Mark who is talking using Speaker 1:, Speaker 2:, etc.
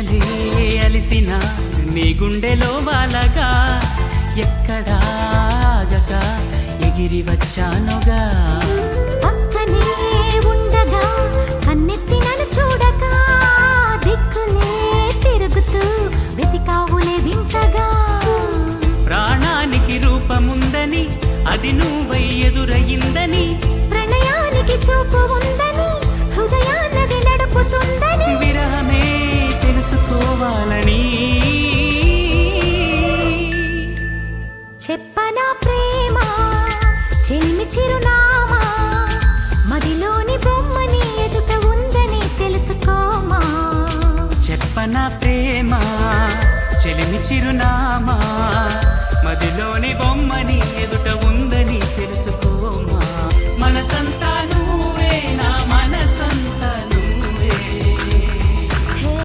Speaker 1: వెన్నెలే అలిసిన నీ గుండెలో వాలగా ఎక్కడాగక ఎగిరి వచ్చానుగా
Speaker 2: పక్కనే ఉండగా కన్నెత్తి నన్ను చూడక దిక్కులే తిరుగుతూ వెతికావులే వింతగా
Speaker 1: ప్రాణానికి రూపముందని అది నువ్వై ఎదురయిందని
Speaker 2: ప్రణయానికి చూపు ఉందని హృదయాన్నది నడుపుతుందని
Speaker 1: విరహమే తెలుసుకోవాలని
Speaker 2: చెప్పనా ప్రేమ చెలిమి చిరునామా మదిలోని బొమ్మని ఎదుట ఉందని తెలుసుకోమా
Speaker 1: చెప్పనా ప్రేమ చెలిమి చిరునామా మదిలోని